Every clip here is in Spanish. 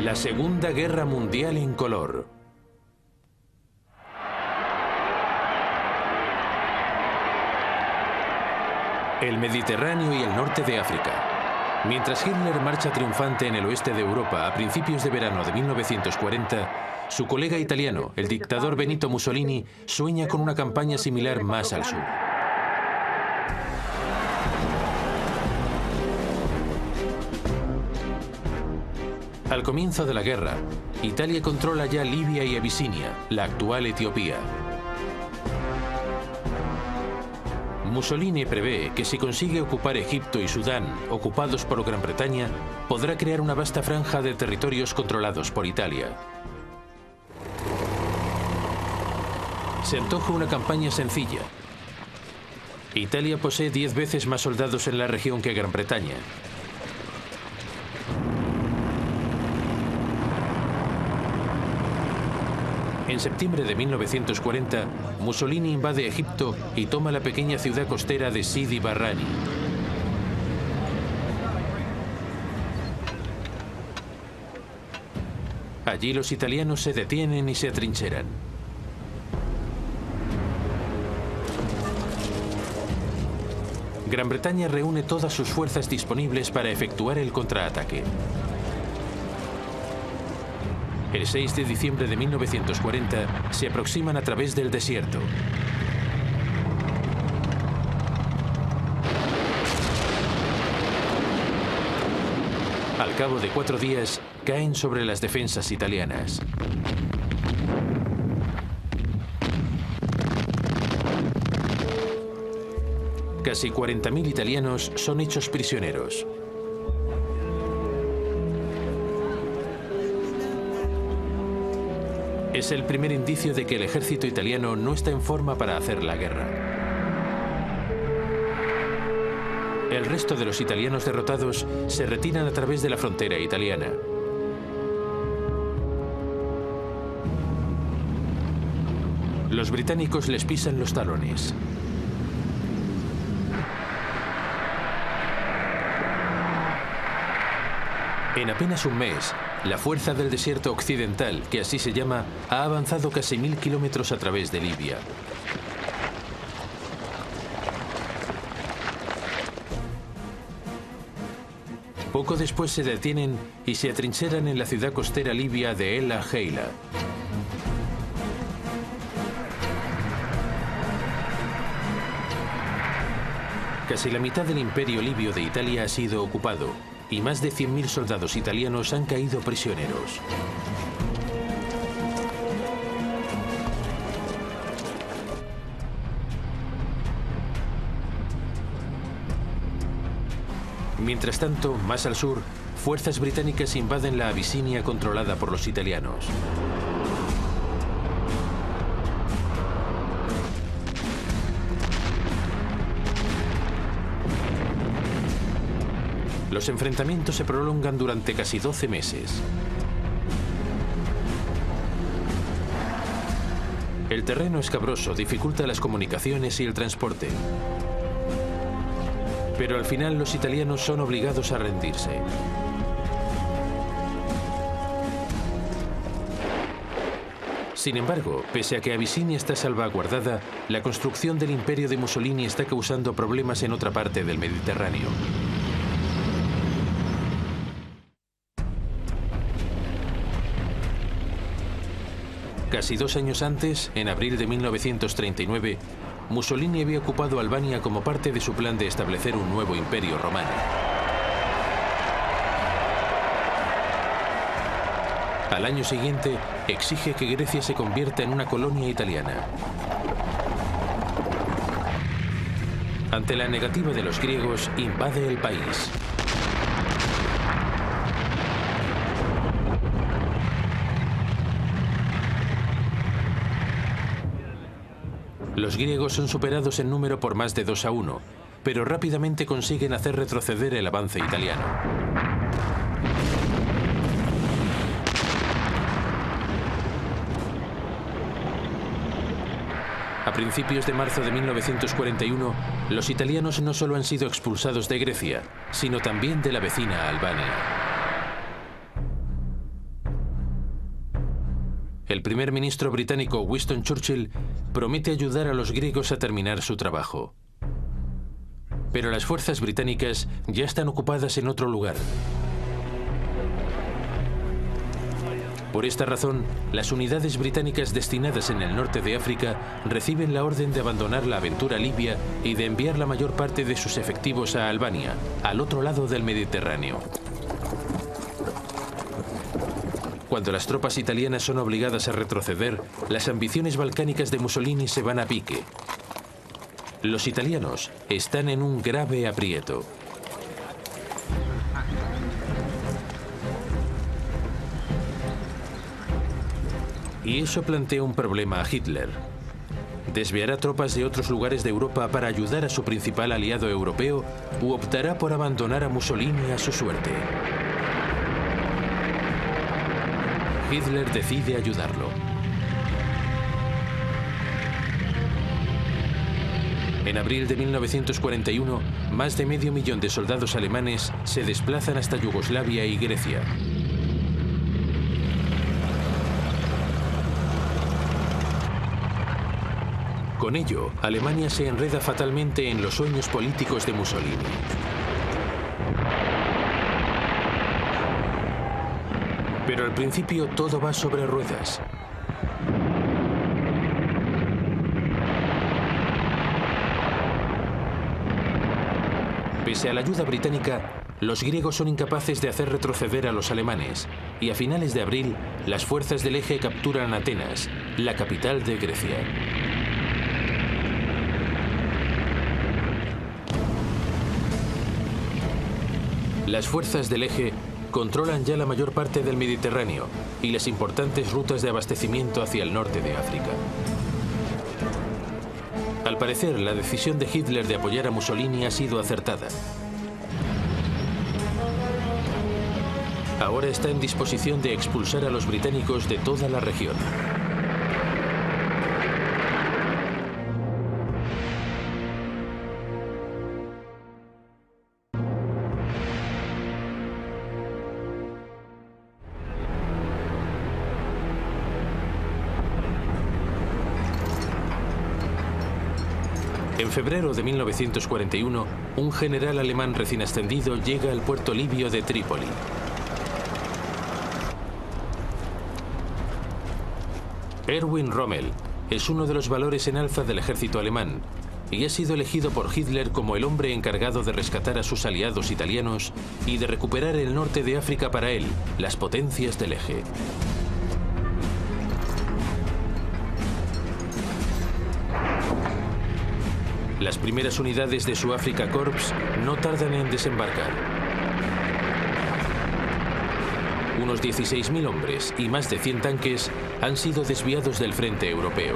La Segunda Guerra Mundial en color. El Mediterráneo y el norte de África. Mientras Hitler marcha triunfante en el oeste de Europa a principios de verano de 1940, su colega italiano, el dictador Benito Mussolini, sueña con una campaña similar más al sur. Al comienzo de la guerra, Italia controla ya Libia y Abisinia, la actual Etiopía. Mussolini prevé que si consigue ocupar Egipto y Sudán, ocupados por Gran Bretaña, podrá crear una vasta franja de territorios controlados por Italia. Se antoja una campaña sencilla. Italia posee 10 veces más soldados en la región que Gran Bretaña. En septiembre de 1940, Mussolini invade Egipto y toma la pequeña ciudad costera de Sidi Barrani. Allí los italianos se detienen y se atrincheran. Gran Bretaña reúne todas sus fuerzas disponibles para efectuar el contraataque. El 6 de diciembre de 1940 se aproximan a través del desierto. Al cabo de 4 días, caen sobre las defensas italianas. Casi 40.000 italianos son hechos prisioneros. Es el primer indicio de que el ejército italiano no está en forma para hacer la guerra. El resto de los italianos derrotados se retiran a través de la frontera italiana. Los británicos les pisan los talones. En apenas un mes, la Fuerza del Desierto Occidental, que así se llama, ha avanzado casi 1000 kilómetros a través de Libia. Poco después se detienen y se atrincheran en la ciudad costera libia de El Agheila. Casi la mitad del imperio libio de Italia ha sido ocupado y más de 100.000 soldados italianos han caído prisioneros. Mientras tanto, más al sur, fuerzas británicas invaden la Abisinia controlada por los italianos. Los enfrentamientos se prolongan durante casi 12 meses. El terreno escabroso dificulta las comunicaciones y el transporte. Pero al final los italianos son obligados a rendirse. Sin embargo, pese a que Abisinia está salvaguardada, la construcción del imperio de Mussolini está causando problemas en otra parte del Mediterráneo. Casi 2 años antes, en abril de 1939, Mussolini había ocupado Albania como parte de su plan de establecer un nuevo imperio romano. Al año siguiente, exige que Grecia se convierta en una colonia italiana. Ante la negativa de los griegos, invade el país. Los griegos son superados en número por más de 2-1, pero rápidamente consiguen hacer retroceder el avance italiano. A principios de marzo de 1941, los italianos no solo han sido expulsados de Grecia, sino también de la vecina Albania. el primer ministro británico Winston Churchill promete ayudar a los griegos a terminar su trabajo. Pero las fuerzas británicas ya están ocupadas en otro lugar. Por esta razón, las unidades británicas destinadas en el norte de África reciben la orden de abandonar la aventura libia y de enviar la mayor parte de sus efectivos a Albania, al otro lado del Mediterráneo. Cuando las tropas italianas son obligadas a retroceder, las ambiciones balcánicas de Mussolini se van a pique. Los italianos están en un grave aprieto. Y eso plantea un problema a Hitler. ¿Desviará tropas de otros lugares de Europa para ayudar a su principal aliado europeo u optará por abandonar a Mussolini a su suerte? Hitler decide ayudarlo. En abril de 1941, más de 500.000 de soldados alemanes se desplazan hasta Yugoslavia y Grecia. Con ello, Alemania se enreda fatalmente en los sueños políticos de Mussolini. Pero al principio todo va sobre ruedas. Pese a la ayuda británica, los griegos son incapaces de hacer retroceder a los alemanes, y a finales de abril, las fuerzas del Eje capturan Atenas, la capital de Grecia. Las fuerzas del Eje controlan ya la mayor parte del Mediterráneo y las importantes rutas de abastecimiento hacia el norte de África. Al parecer, la decisión de Hitler de apoyar a Mussolini ha sido acertada. Ahora está en disposición de expulsar a los británicos de toda la región. En febrero de 1941, un general alemán recién ascendido llega al puerto libio de Trípoli. Erwin Rommel es uno de los valores en alza del ejército alemán y ha sido elegido por Hitler como el hombre encargado de rescatar a sus aliados italianos y de recuperar el norte de África para él, las potencias del Eje. Las primeras unidades de su Afrika Korps no tardan en desembarcar. Unos 16.000 hombres y más de 100 tanques han sido desviados del frente europeo.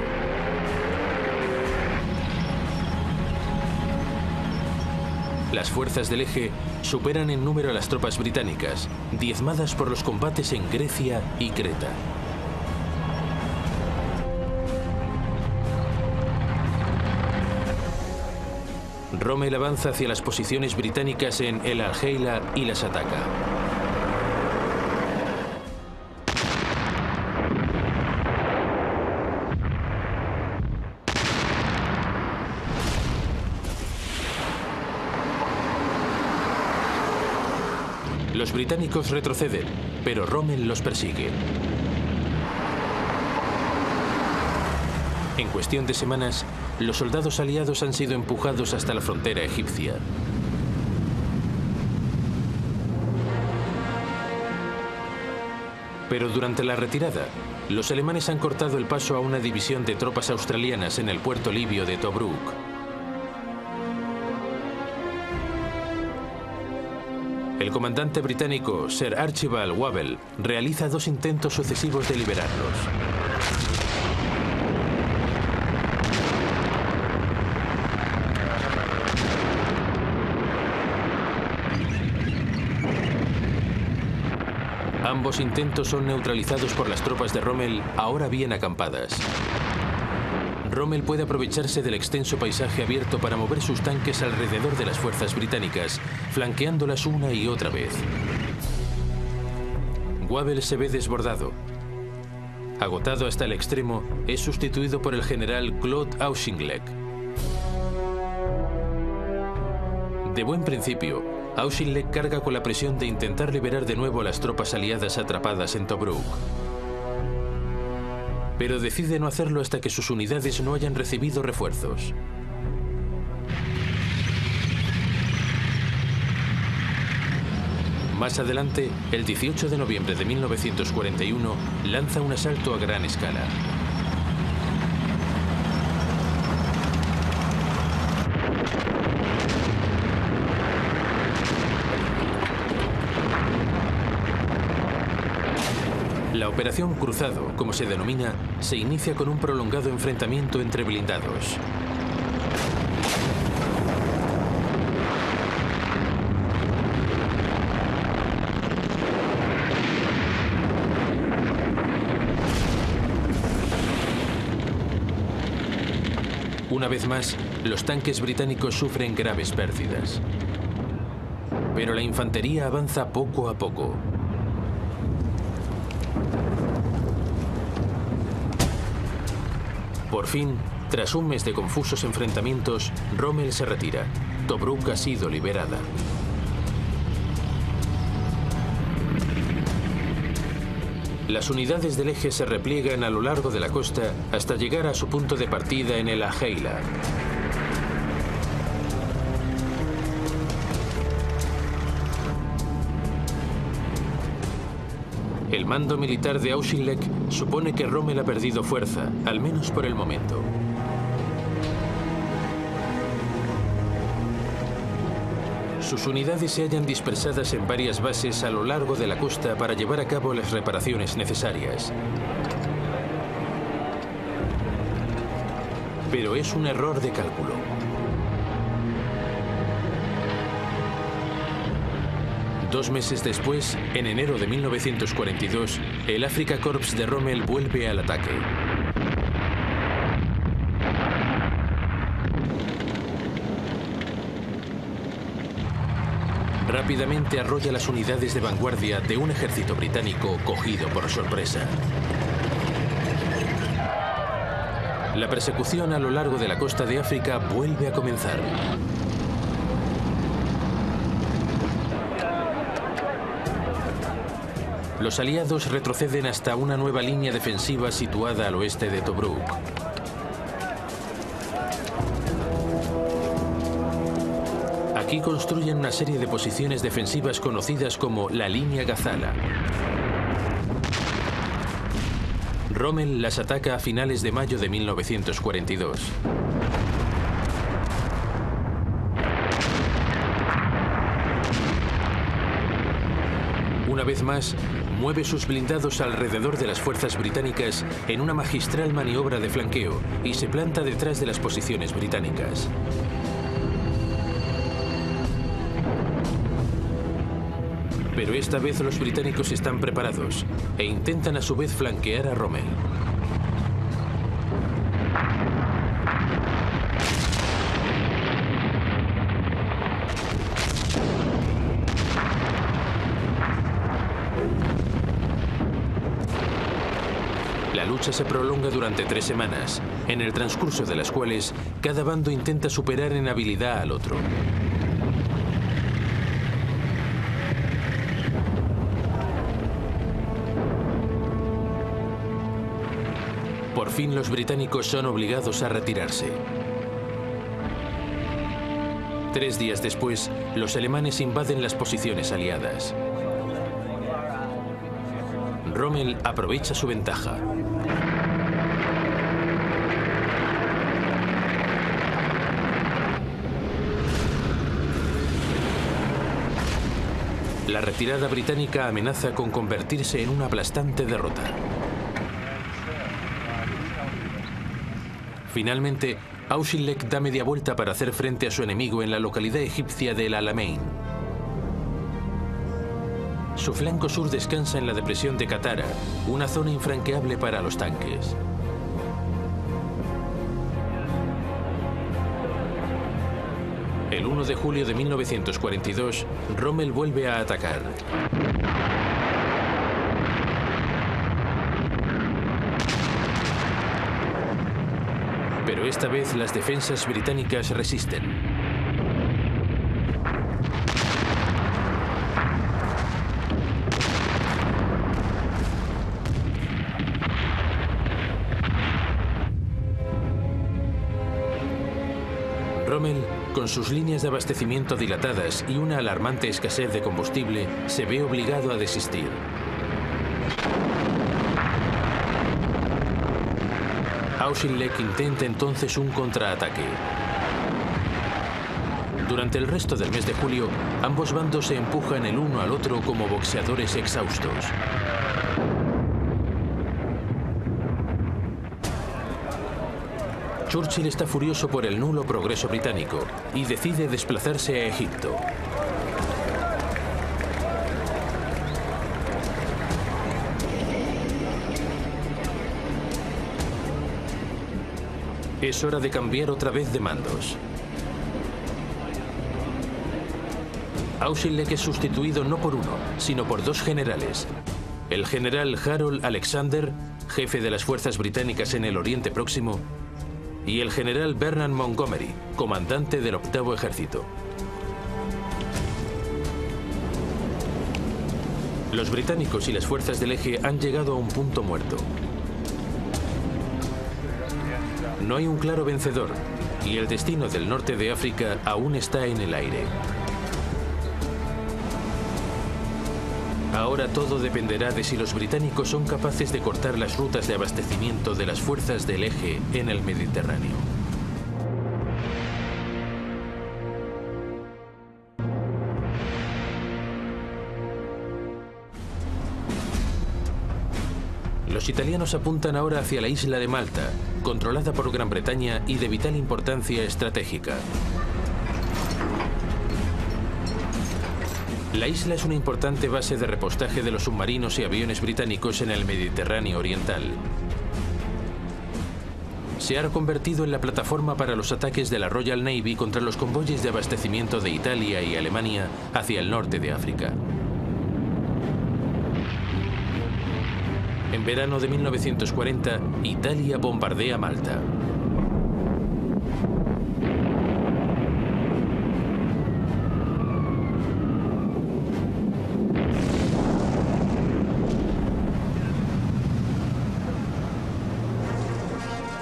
Las fuerzas del Eje superan en número a las tropas británicas, diezmadas por los combates en Grecia y Creta. Rommel avanza hacia las posiciones británicas en El Argeila y las ataca. Los británicos retroceden, pero Rommel los persigue. En cuestión de semanas, los soldados aliados han sido empujados hasta la frontera egipcia. Pero durante la retirada, los alemanes han cortado el paso a una división de tropas australianas en el puerto libio de Tobruk. El comandante británico Sir Archibald Wavell realiza 2 intentos sucesivos de liberarlos. Ambos intentos son neutralizados por las tropas de Rommel, ahora bien acampadas. Rommel puede aprovecharse del extenso paisaje abierto para mover sus tanques alrededor de las fuerzas británicas, flanqueándolas una y otra vez. Wavell se ve desbordado. Agotado hasta el extremo, es sustituido por el general Claude Auchinleck. De buen principio, Auchinleck carga con la presión de intentar liberar de nuevo a las tropas aliadas atrapadas en Tobruk. Pero decide no hacerlo hasta que sus unidades no hayan recibido refuerzos. Más adelante, el 18 de noviembre de 1941, lanza un asalto a gran escala. La Operación Cruzado, como se denomina, se inicia con un prolongado enfrentamiento entre blindados. Una vez más, los tanques británicos sufren graves pérdidas. Pero la infantería avanza poco a poco. Por fin, tras un mes de confusos enfrentamientos, Rommel se retira. Tobruk ha sido liberada. Las unidades del eje se repliegan a lo largo de la costa hasta llegar a su punto de partida en el Ajeila. El mando militar de Auchinleck supone que Rommel ha perdido fuerza, al menos por el momento. Sus unidades se hallan dispersadas en varias bases a lo largo de la costa para llevar a cabo las reparaciones necesarias. Pero es un error de cálculo. Dos meses después, en enero de 1942, el Afrika Korps de Rommel vuelve al ataque. Rápidamente arrolla las unidades de vanguardia de un ejército británico cogido por sorpresa. La persecución a lo largo de la costa de África vuelve a comenzar. Los aliados retroceden hasta una nueva línea defensiva situada al oeste de Tobruk. Aquí construyen una serie de posiciones defensivas conocidas como la línea Gazala. Rommel las ataca a finales de mayo de 1942. Una vez más, mueve sus blindados alrededor de las fuerzas británicas en una magistral maniobra de flanqueo y se planta detrás de las posiciones británicas. Pero esta vez los británicos están preparados e intentan a su vez flanquear a Rommel. La lucha se prolonga durante 3 semanas, en el transcurso de las cuales cada bando intenta superar en habilidad al otro. Por fin los británicos son obligados a retirarse. 3 días después, los alemanes invaden las posiciones aliadas. Rommel aprovecha su ventaja. La retirada británica amenaza con convertirse en una aplastante derrota. Finalmente, Auchinleck da media vuelta para hacer frente a su enemigo en la localidad egipcia de El Alamein. Su flanco sur descansa en la depresión de Katara, una zona infranqueable para los tanques. El 1 de julio de 1942, Rommel vuelve a atacar. Pero esta vez las defensas británicas resisten. Rommel, con sus líneas de abastecimiento dilatadas y una alarmante escasez de combustible, se ve obligado a desistir. Auchinleck intenta entonces un contraataque. Durante el resto del mes de julio, ambos bandos se empujan el uno al otro como boxeadores exhaustos. Churchill está furioso por el nulo progreso británico y decide desplazarse a Egipto. Es hora de cambiar otra vez de mandos. Auchinleck es sustituido no por uno, sino por dos generales. El general Harold Alexander, jefe de las fuerzas británicas en el Oriente Próximo, y el general Bernard Montgomery, comandante del 8º Ejército. Los británicos y las fuerzas del eje han llegado a un punto muerto. No hay un claro vencedor y el destino del norte de África aún está en el aire. Ahora todo dependerá de si los británicos son capaces de cortar las rutas de abastecimiento de las fuerzas del eje en el Mediterráneo. Los italianos apuntan ahora hacia la isla de Malta, controlada por Gran Bretaña y de vital importancia estratégica. La isla es una importante base de repostaje de los submarinos y aviones británicos en el Mediterráneo oriental. Se ha convertido en la plataforma para los ataques de la Royal Navy contra los convoyes de abastecimiento de Italia y Alemania hacia el norte de África. En verano de 1940, Italia bombardea Malta.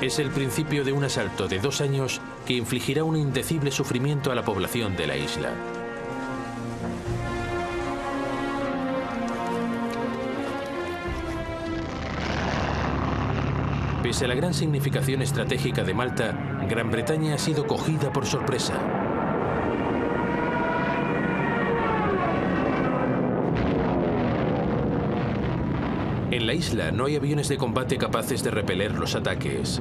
Es el principio de un asalto de 2 años que infligirá un indecible sufrimiento a la población de la isla. Pese a la gran significación estratégica de Malta, Gran Bretaña ha sido cogida por sorpresa. En la isla no hay aviones de combate capaces de repeler los ataques.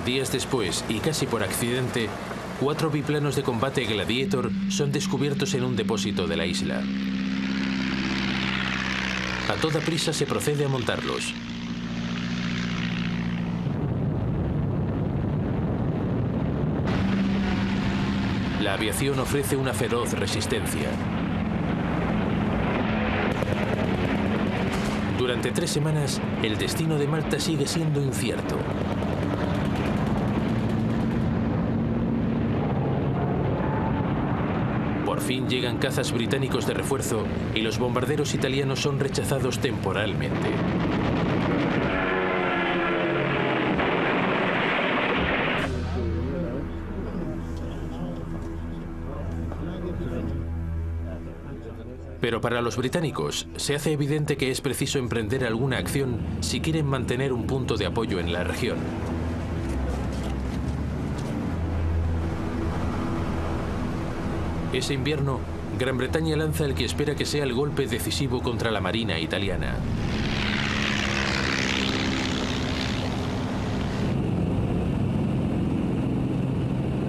Días después, y casi por accidente, 4 biplanos de combate Gladiator son descubiertos en un depósito de la isla. A toda prisa se procede a montarlos. La aviación ofrece una feroz resistencia. Durante 3 semanas, el destino de Malta sigue siendo incierto. Por fin llegan cazas británicos de refuerzo y los bombarderos italianos son rechazados temporalmente. Pero para los británicos se hace evidente que es preciso emprender alguna acción si quieren mantener un punto de apoyo en la región. Ese invierno, Gran Bretaña lanza el que espera que sea el golpe decisivo contra la marina italiana.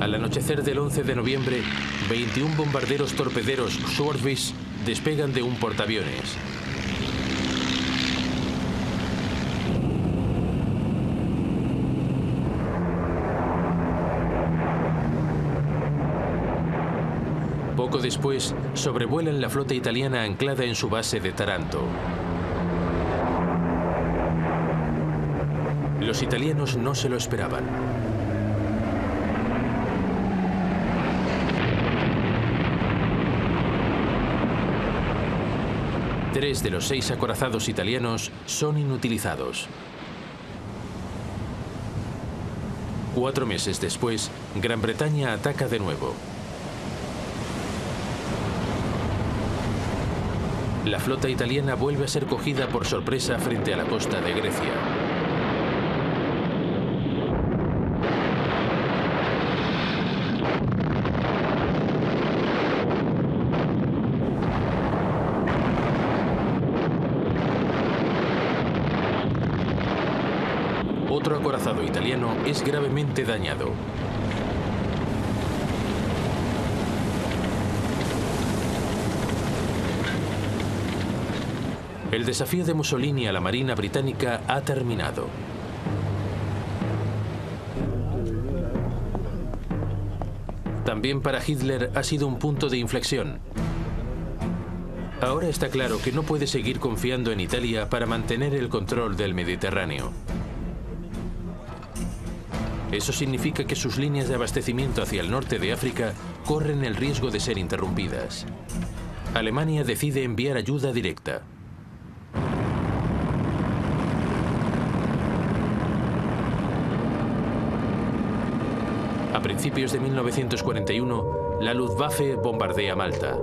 Al anochecer del 11 de noviembre, 21 bombarderos torpederos Swordfish despegan de un portaaviones. Poco después, sobrevuelan la flota italiana anclada en su base de Taranto. Los italianos no se lo esperaban. Tres de los 6 acorazados italianos son inutilizados. 4 meses después, Gran Bretaña ataca de nuevo. La flota italiana vuelve a ser cogida por sorpresa frente a la costa de Grecia. Otro acorazado italiano es gravemente dañado. El desafío de Mussolini a la Marina británica ha terminado. También para Hitler ha sido un punto de inflexión. Ahora está claro que no puede seguir confiando en Italia para mantener el control del Mediterráneo. Eso significa que sus líneas de abastecimiento hacia el norte de África corren el riesgo de ser interrumpidas. Alemania decide enviar ayuda directa. A principios de 1941, la Luftwaffe bombardea Malta.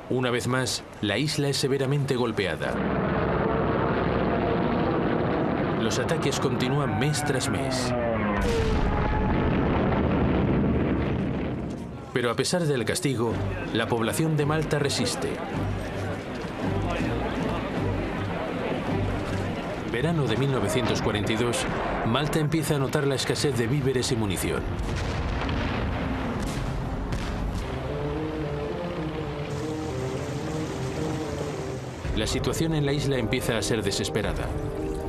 Una vez más, la isla es severamente golpeada. Los ataques continúan mes tras mes. Pero a pesar del castigo, la población de Malta resiste. Verano de 1942, Malta empieza a notar la escasez de víveres y munición. La situación en la isla empieza a ser desesperada.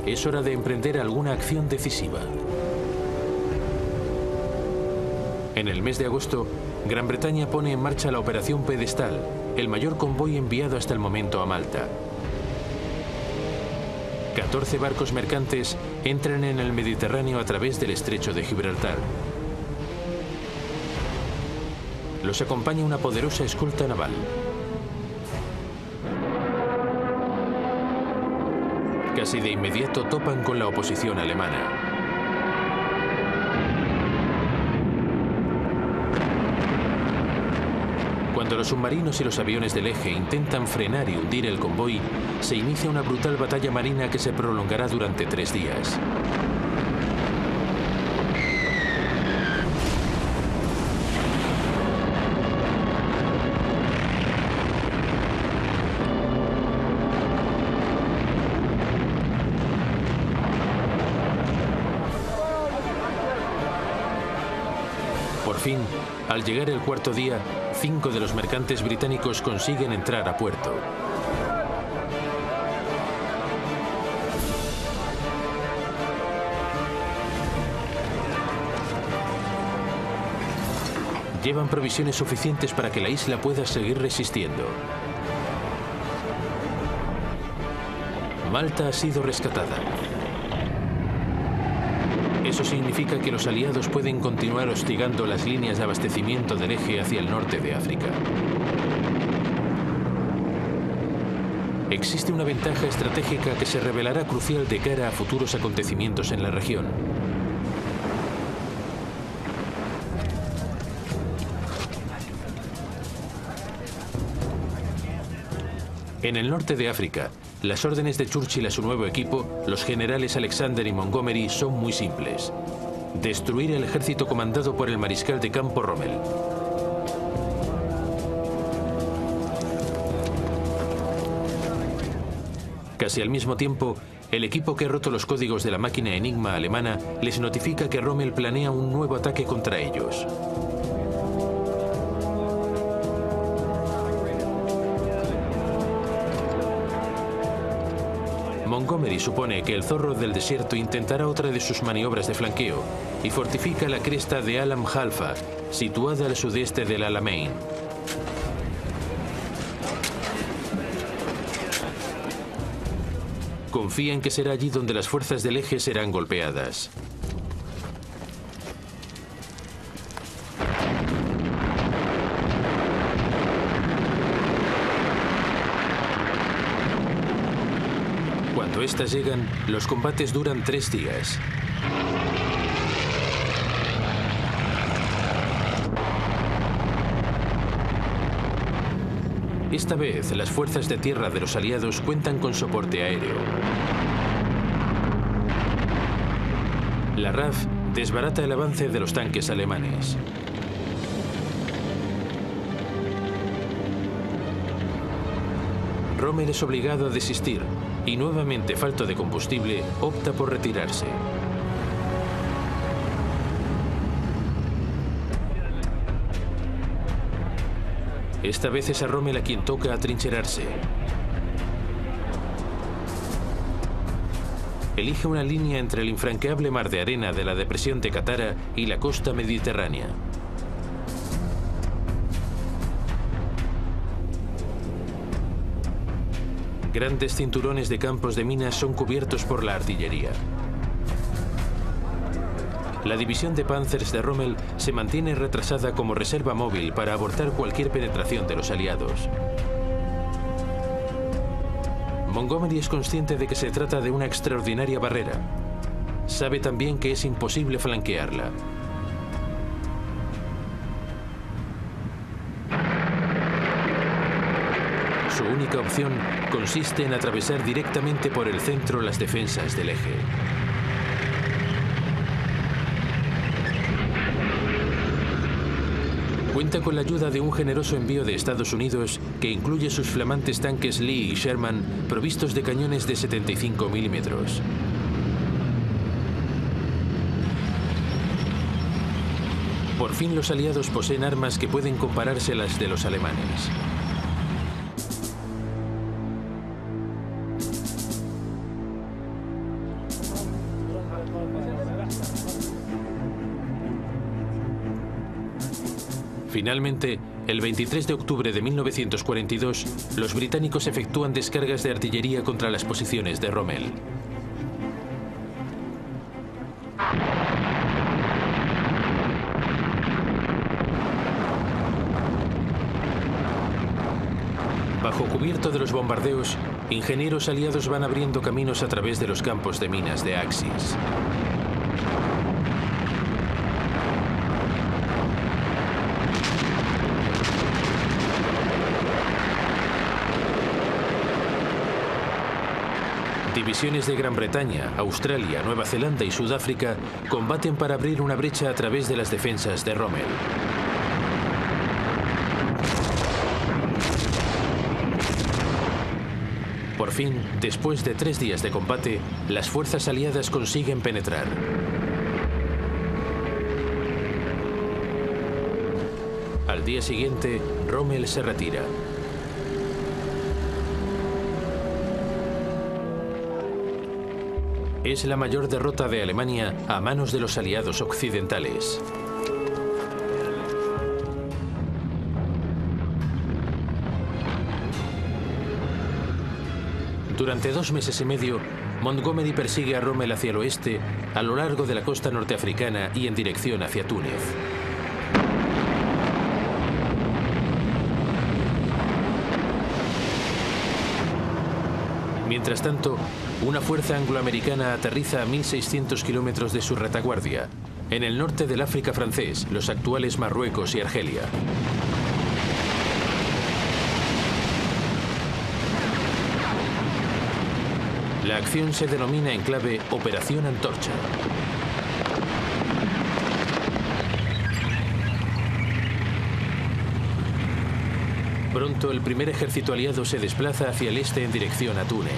Es hora de emprender alguna acción decisiva. En el mes de agosto, Gran Bretaña pone en marcha la Operación Pedestal, el mayor convoy enviado hasta el momento a Malta. 14 barcos mercantes entran en el Mediterráneo a través del estrecho de Gibraltar. Los acompaña una poderosa escolta naval. Casi de inmediato topan con la oposición alemana. Cuando los submarinos y los aviones del eje intentan frenar y hundir el convoy, se inicia una brutal batalla marina que se prolongará durante 3 días. Por fin, al llegar el 4.º día, 5 de los mercantes británicos consiguen entrar a puerto. Llevan provisiones suficientes para que la isla pueda seguir resistiendo. Malta ha sido rescatada. Eso significa que los aliados pueden continuar hostigando las líneas de abastecimiento del eje hacia el norte de África. Existe una ventaja estratégica que se revelará crucial de cara a futuros acontecimientos en la región. En el norte de África, las órdenes de Churchill a su nuevo equipo, los generales Alexander y Montgomery, son muy simples. Destruir el ejército comandado por el mariscal de campo Rommel. Casi al mismo tiempo, el equipo que ha roto los códigos de la máquina Enigma alemana les notifica que Rommel planea un nuevo ataque contra ellos. Montgomery supone que el zorro del desierto intentará otra de sus maniobras de flanqueo y fortifica la cresta de Alam Halfa, situada al sudeste del Alamein. Confía en que será allí donde las fuerzas del eje serán golpeadas. Cuando estas llegan, los combates duran 3 días. Esta vez, las fuerzas de tierra de los aliados cuentan con soporte aéreo. La RAF desbarata el avance de los tanques alemanes. Rommel es obligado a desistir y, nuevamente falto de combustible, opta por retirarse. Esta vez es a Rommel a quien toca atrincherarse. Elige una línea entre el infranqueable mar de arena de la depresión de Katara y la costa mediterránea. Grandes cinturones de campos de minas son cubiertos por la artillería. La división de Panzers de Rommel se mantiene retrasada como reserva móvil para abortar cualquier penetración de los aliados. Montgomery es consciente de que se trata de una extraordinaria barrera. Sabe también que es imposible flanquearla. Su única opción consiste en atravesar directamente por el centro las defensas del eje. Cuenta con la ayuda de un generoso envío de Estados Unidos que incluye sus flamantes tanques Lee y Sherman provistos de cañones de 75 milímetros. Por fin los aliados poseen armas que pueden compararse a las de los alemanes. Finalmente, el 23 de octubre de 1942, los británicos efectúan descargas de artillería contra las posiciones de Rommel. Bajo cubierto de los bombardeos, ingenieros aliados van abriendo caminos a través de los campos de minas de Axis. Divisiones de Gran Bretaña, Australia, Nueva Zelanda y Sudáfrica combaten para abrir una brecha a través de las defensas de Rommel. Por fin, después de 3 días de combate, las fuerzas aliadas consiguen penetrar. Al día siguiente, Rommel se retira. Es la mayor derrota de Alemania a manos de los aliados occidentales. Durante 2 meses y medio, Montgomery persigue a Rommel hacia el oeste, a lo largo de la costa norteafricana y en dirección hacia Túnez. Mientras tanto, una fuerza angloamericana aterriza a 1.600 kilómetros de su retaguardia, en el norte del África francés, los actuales Marruecos y Argelia. La acción se denomina en clave Operación Antorcha. Pronto el primer ejército aliado se desplaza hacia el este en dirección a Túnez.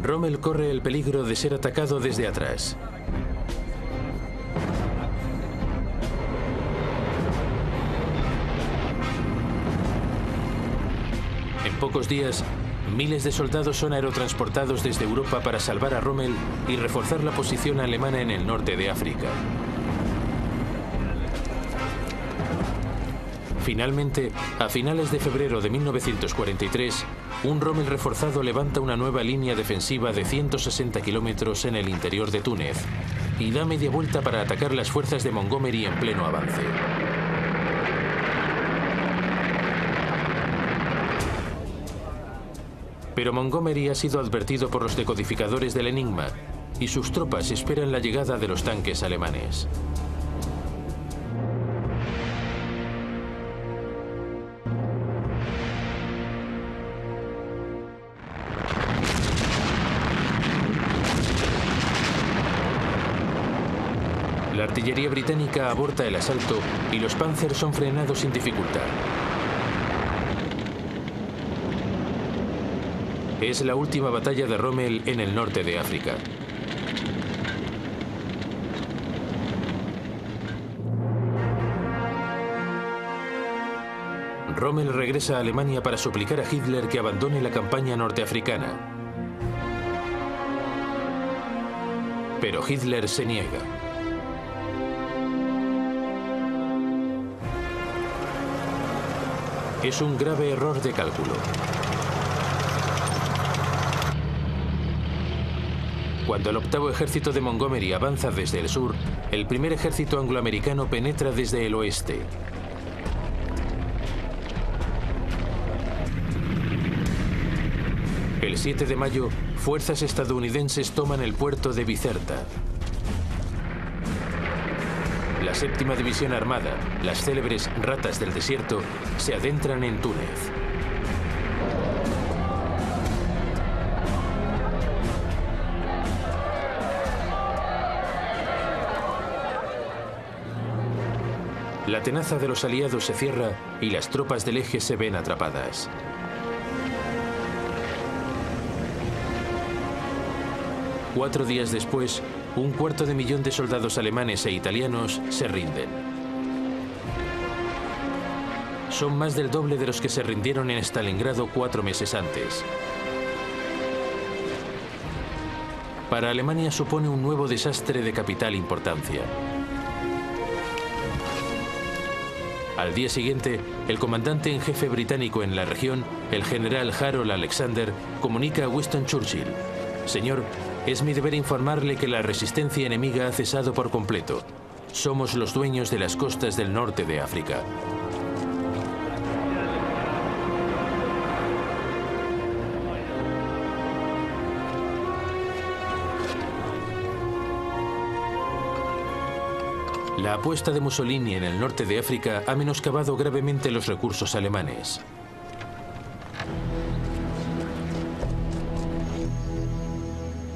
Rommel corre el peligro de ser atacado desde atrás. pocos días, miles de soldados son aerotransportados desde Europa para salvar a Rommel y reforzar la posición alemana en el norte de África. Finalmente, a finales de febrero de 1943, un Rommel reforzado levanta una nueva línea defensiva de 160 kilómetros en el interior de Túnez y da media vuelta para atacar las fuerzas de Montgomery en pleno avance. Pero Montgomery ha sido advertido por los decodificadores del Enigma y sus tropas esperan la llegada de los tanques alemanes. La artillería británica aborta el asalto y los Panzers son frenados sin dificultad. Es la última batalla de Rommel en el norte de África. Rommel regresa a Alemania para suplicar a Hitler que abandone la campaña norteafricana. Pero Hitler se niega. Es un grave error de cálculo. Cuando el octavo ejército de Montgomery avanza desde el sur, el primer ejército angloamericano penetra desde el oeste. El 7 de mayo, fuerzas estadounidenses toman el puerto de Bizerta. La séptima división armada, las célebres ratas del desierto, se adentran en Túnez. La tenaza de los aliados se cierra y las tropas del eje se ven atrapadas. Cuatro días después, 250.000 de soldados alemanes e italianos se rinden. Son más del doble de los que se rindieron en Stalingrado 4 meses antes. Para Alemania supone un nuevo desastre de capital importancia. Al día siguiente, el comandante en jefe británico en la región, el general Harold Alexander, comunica a Winston Churchill: «Señor, es mi deber informarle que la resistencia enemiga ha cesado por completo. Somos los dueños de las costas del norte de África». La apuesta de Mussolini en el norte de África ha menoscabado gravemente los recursos alemanes.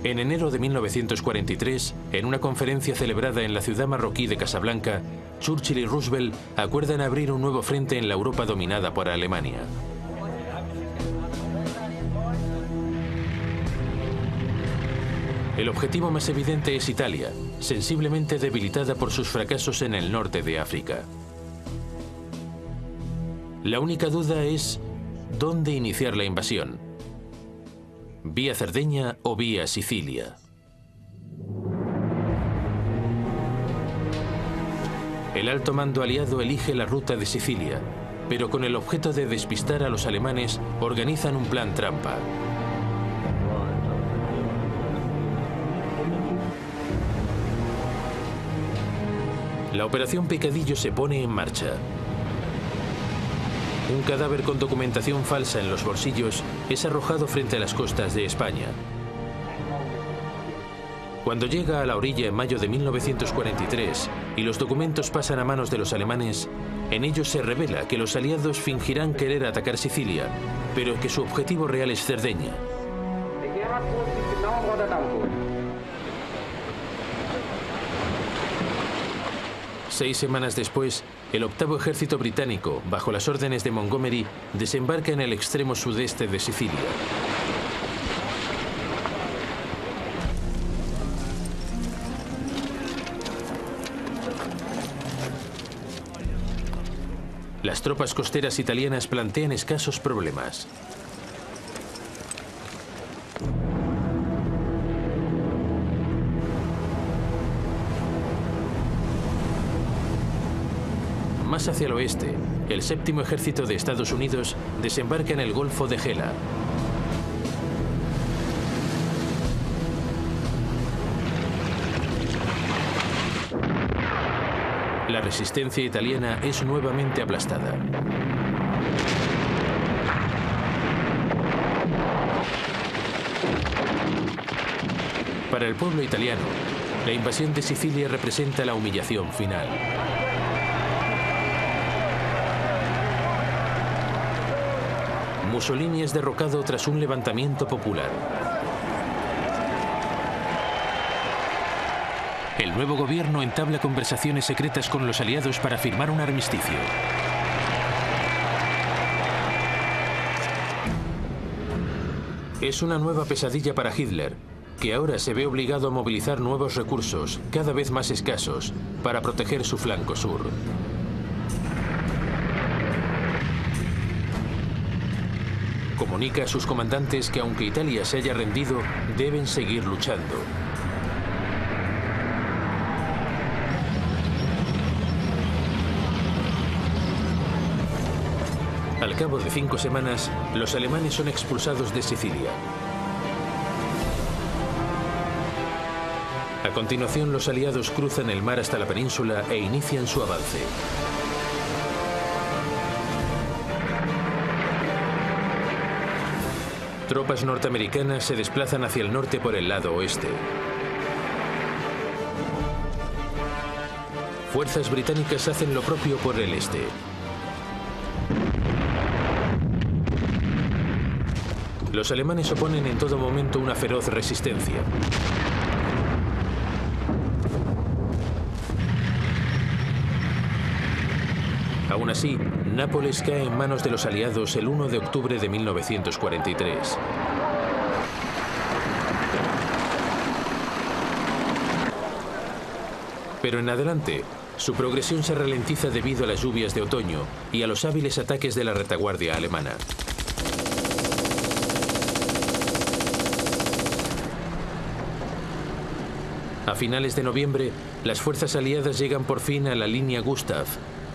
En enero de 1943, en una conferencia celebrada en la ciudad marroquí de Casablanca, Churchill y Roosevelt acuerdan abrir un nuevo frente en la Europa dominada por Alemania. El objetivo más evidente es Italia, sensiblemente debilitada por sus fracasos en el norte de África. La única duda es ¿dónde iniciar la invasión? ¿Vía Cerdeña o vía Sicilia? El alto mando aliado elige la ruta de Sicilia, pero con el objeto de despistar a los alemanes, organizan un plan trampa. La operación Picadillo se pone en marcha. Un cadáver con documentación falsa en los bolsillos es arrojado frente a las costas de España. Cuando llega a la orilla en mayo de 1943 y los documentos pasan a manos de los alemanes, en ellos se revela que los aliados fingirán querer atacar Sicilia, pero que su objetivo real es Cerdeña. 6 semanas después, el octavo ejército británico, bajo las órdenes de Montgomery, desembarca en el extremo sudeste de Sicilia. Las tropas costeras italianas plantean escasos problemas. Más hacia el oeste, el séptimo ejército de Estados Unidos desembarca en el Golfo de Gela. La resistencia italiana es nuevamente aplastada. Para el pueblo italiano, la invasión de Sicilia representa la humillación final. Mussolini es derrocado tras un levantamiento popular. El nuevo gobierno entabla conversaciones secretas con los aliados para firmar un armisticio. Es una nueva pesadilla para Hitler, que ahora se ve obligado a movilizar nuevos recursos, cada vez más escasos, para proteger su flanco sur. Comunica a sus comandantes que aunque Italia se haya rendido, deben seguir luchando. Al cabo de 5 semanas, los alemanes son expulsados de Sicilia. A continuación, los aliados cruzan el mar hasta la península e inician su avance. Tropas norteamericanas se desplazan hacia el norte por el lado oeste. Fuerzas británicas hacen lo propio por el este. Los alemanes oponen en todo momento una feroz resistencia. Aún así, Nápoles cae en manos de los aliados el 1 de octubre de 1943. Pero en adelante, su progresión se ralentiza debido a las lluvias de otoño y a los hábiles ataques de la retaguardia alemana. A finales de noviembre, las fuerzas aliadas llegan por fin a la línea Gustav,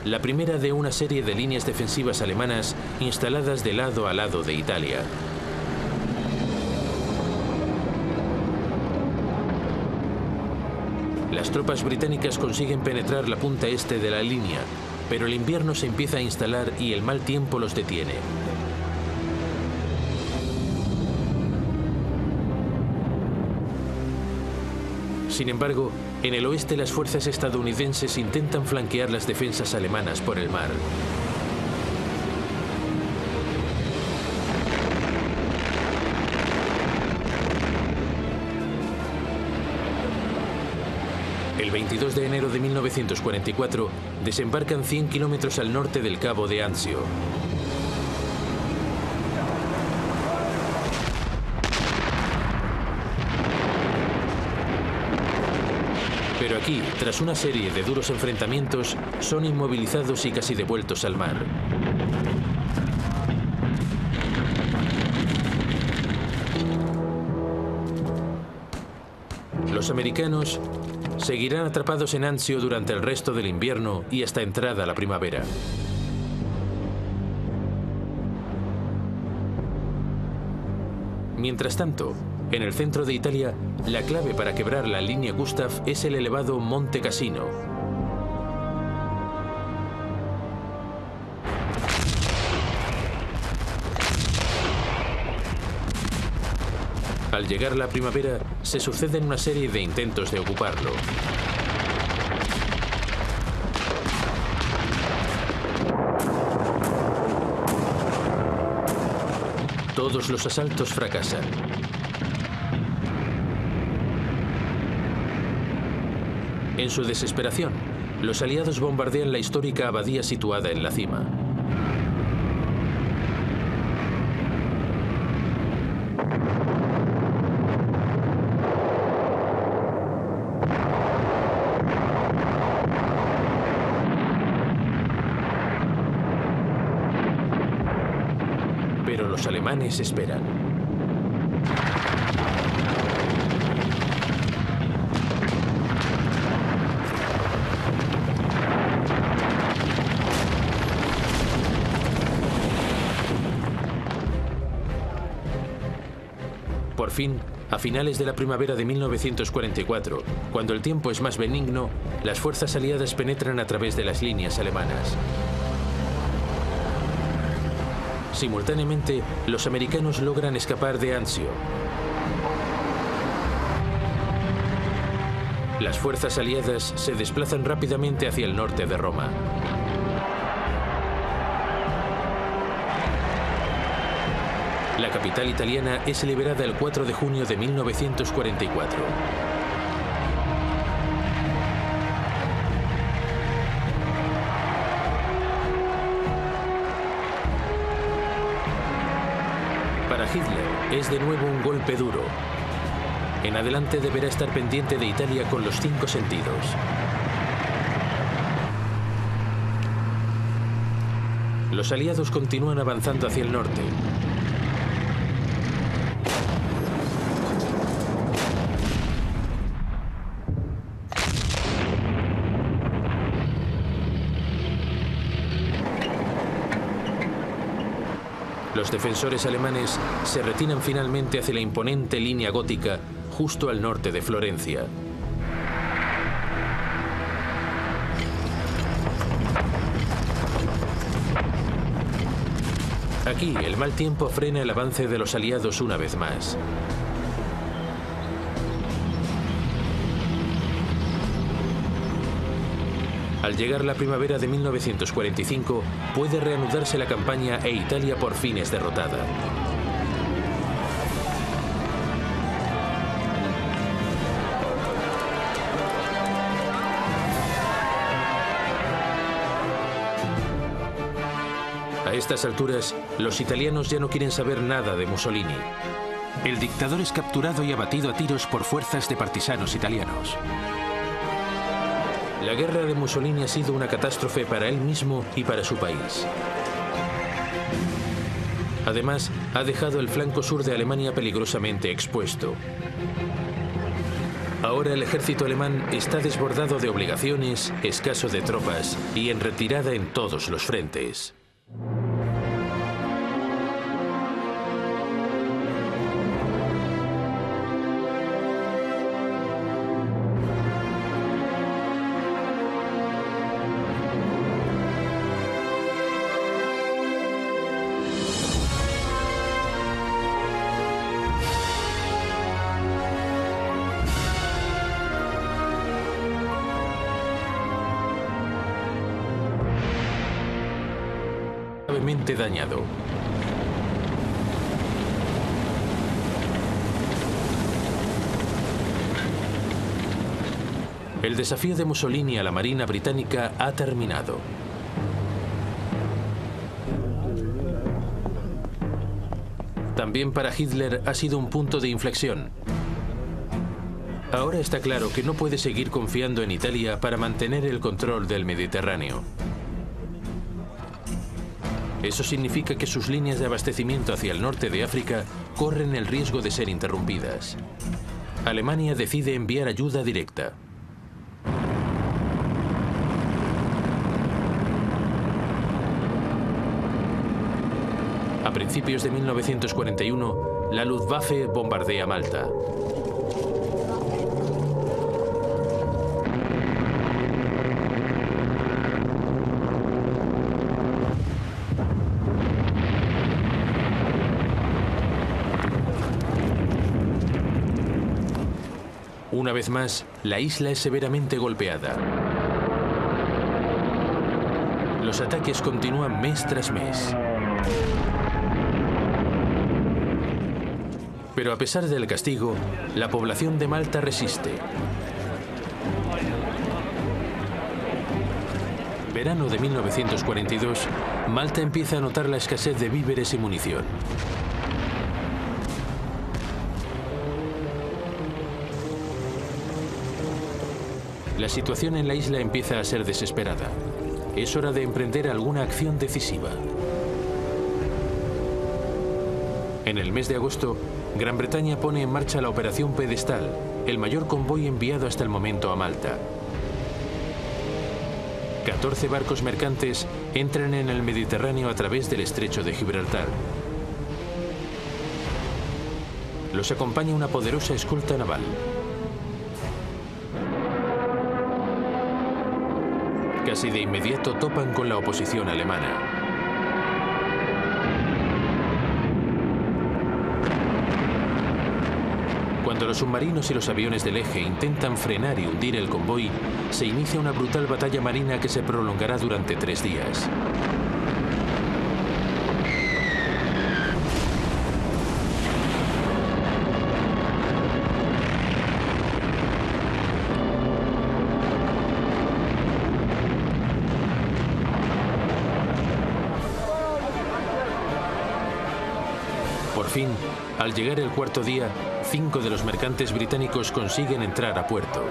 la primera de una serie de líneas defensivas alemanas instaladas de lado a lado de Italia. Las tropas británicas consiguen penetrar la punta este de la línea, pero el invierno se empieza a instalar y el mal tiempo los detiene. Sin embargo, en el oeste las fuerzas estadounidenses intentan flanquear las defensas alemanas por el mar. El 22 de enero de 1944 desembarcan 100 kilómetros al norte del Cabo de Anzio. Pero aquí, tras una serie de duros enfrentamientos, son inmovilizados y casi devueltos al mar. Los americanos seguirán atrapados en Anzio durante el resto del invierno y hasta entrada la primavera. Mientras tanto, en el centro de Italia, la clave para quebrar la línea Gustav es el elevado Monte Cassino. Al llegar la primavera, se suceden una serie de intentos de ocuparlo. Todos los asaltos fracasan. En su desesperación, los aliados bombardean la histórica abadía situada en la cima. Pero los alemanes esperan. Por fin, a finales de la primavera de 1944, cuando el tiempo es más benigno, las fuerzas aliadas penetran a través de las líneas alemanas. Simultáneamente, los americanos logran escapar de Anzio. Las fuerzas aliadas se desplazan rápidamente hacia el norte de Roma. La capital italiana es liberada el 4 de junio de 1944. Para Hitler es de nuevo un golpe duro. En adelante deberá estar pendiente de Italia con los 5 sentidos. Los aliados continúan avanzando hacia el norte. Los defensores alemanes se retiran finalmente hacia la imponente línea gótica justo al norte de Florencia. Aquí, el mal tiempo frena el avance de los aliados una vez más. Al llegar la primavera de 1945, puede reanudarse la campaña e Italia por fin es derrotada. A estas alturas, los italianos ya no quieren saber nada de Mussolini. El dictador es capturado y abatido a tiros por fuerzas de partisanos italianos. La guerra de Mussolini ha sido una catástrofe para él mismo y para su país. Además, ha dejado el flanco sur de Alemania peligrosamente expuesto. Ahora el ejército alemán está desbordado de obligaciones, escaso de tropas y en retirada en todos los frentes. Gravemente dañado. El desafío de Mussolini a la Marina británica ha terminado. También para Hitler ha sido un punto de inflexión. Ahora está claro que no puede seguir confiando en Italia para mantener el control del Mediterráneo. Eso significa que sus líneas de abastecimiento hacia el norte de África corren el riesgo de ser interrumpidas. Alemania decide enviar ayuda directa. A principios de 1941, la Luftwaffe bombardea Malta. Una vez más, la isla es severamente golpeada. Los ataques continúan mes tras mes. Pero a pesar del castigo, la población de Malta resiste. Verano de 1942, Malta empieza a notar la escasez de víveres y munición. La situación en la isla empieza a ser desesperada. Es hora de emprender alguna acción decisiva. En el mes de agosto, Gran Bretaña pone en marcha la Operación Pedestal, el mayor convoy enviado hasta el momento a Malta. 14 barcos mercantes entran en el Mediterráneo a través del estrecho de Gibraltar. los acompaña una poderosa escolta naval. Casi de inmediato topan con la oposición alemana. Cuando los submarinos y los aviones del Eje intentan frenar y hundir el convoy, se inicia una brutal batalla marina que se prolongará durante 3 días. Por fin, al llegar el 4.º día, 5 de los mercantes británicos consiguen entrar a puerto.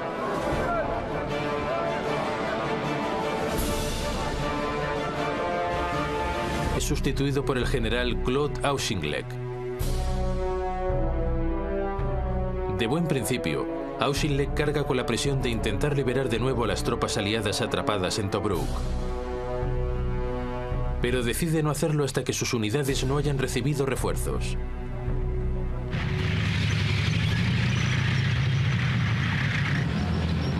Es sustituido por el general Claude Auchinleck. De buen principio, Auchinleck carga con la presión de intentar liberar de nuevo a las tropas aliadas atrapadas en Tobruk. Pero decide no hacerlo hasta que sus unidades no hayan recibido refuerzos.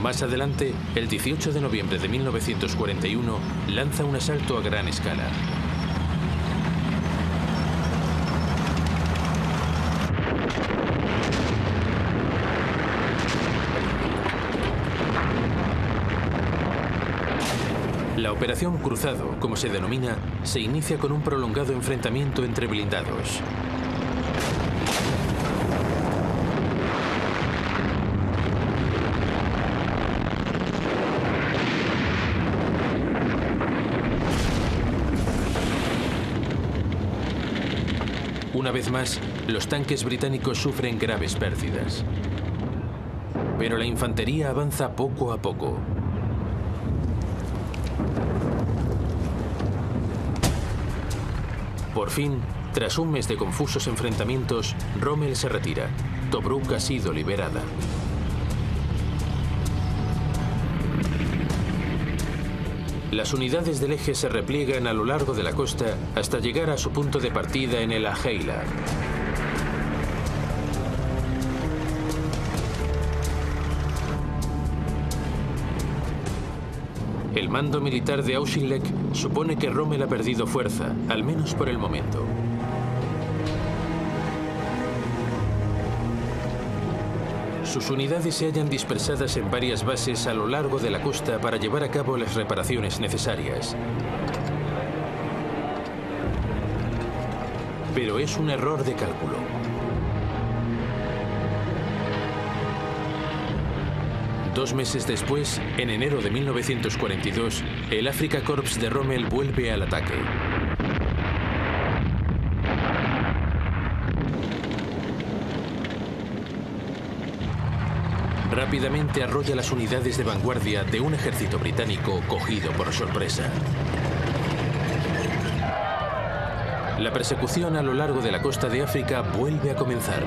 Más adelante, el 18 de noviembre de 1941, lanza un asalto a gran escala. La Operación Cruzado, como se denomina, se inicia con un prolongado enfrentamiento entre blindados. Una vez más, los tanques británicos sufren graves pérdidas. Pero la infantería avanza poco a poco. Por fin, tras un mes de confusos enfrentamientos, Rommel se retira. Tobruk ha sido liberada. Las unidades del Eje se repliegan a lo largo de la costa hasta llegar a su punto de partida en el Ajeila. El mando militar de Auchinleck supone que Rommel ha perdido fuerza, al menos por el momento. Sus unidades se hallan dispersadas en varias bases a lo largo de la costa para llevar a cabo las reparaciones necesarias. Pero es un error de cálculo. Dos meses después, en enero de 1942, el Afrika Korps de Rommel vuelve al ataque. Rápidamente arrolla las unidades de vanguardia de un ejército británico cogido por sorpresa. La persecución a lo largo de la costa de África vuelve a comenzar.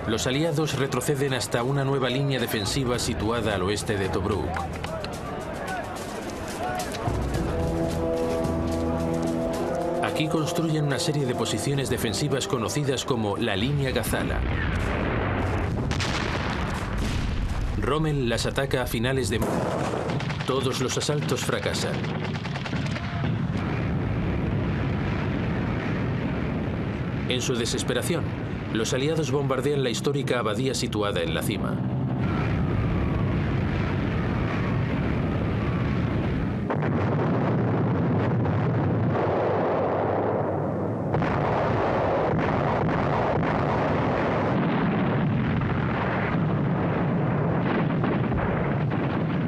Los aliados retroceden hasta una nueva línea defensiva situada al oeste de Tobruk. Aquí construyen una serie de posiciones defensivas conocidas como la línea Gazala. Rommel las ataca a finales de... Todos los asaltos fracasan. En su desesperación, los aliados bombardean la histórica abadía situada en la cima.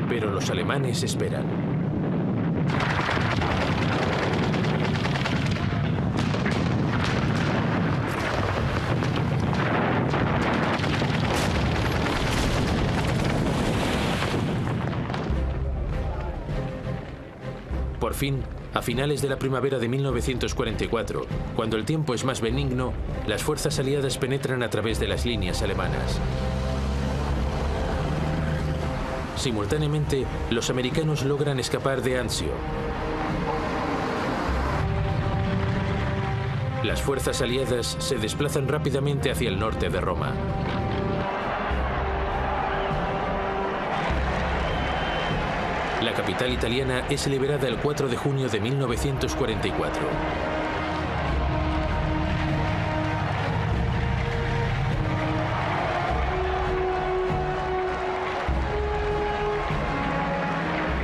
Pero los alemanes esperan. Por fin, a finales de la primavera de 1944, cuando el tiempo es más benigno, las fuerzas aliadas penetran a través de las líneas alemanas. Simultáneamente, los americanos logran escapar de Anzio. Las fuerzas aliadas se desplazan rápidamente hacia el norte de Roma. La capital italiana es liberada el 4 de junio de 1944.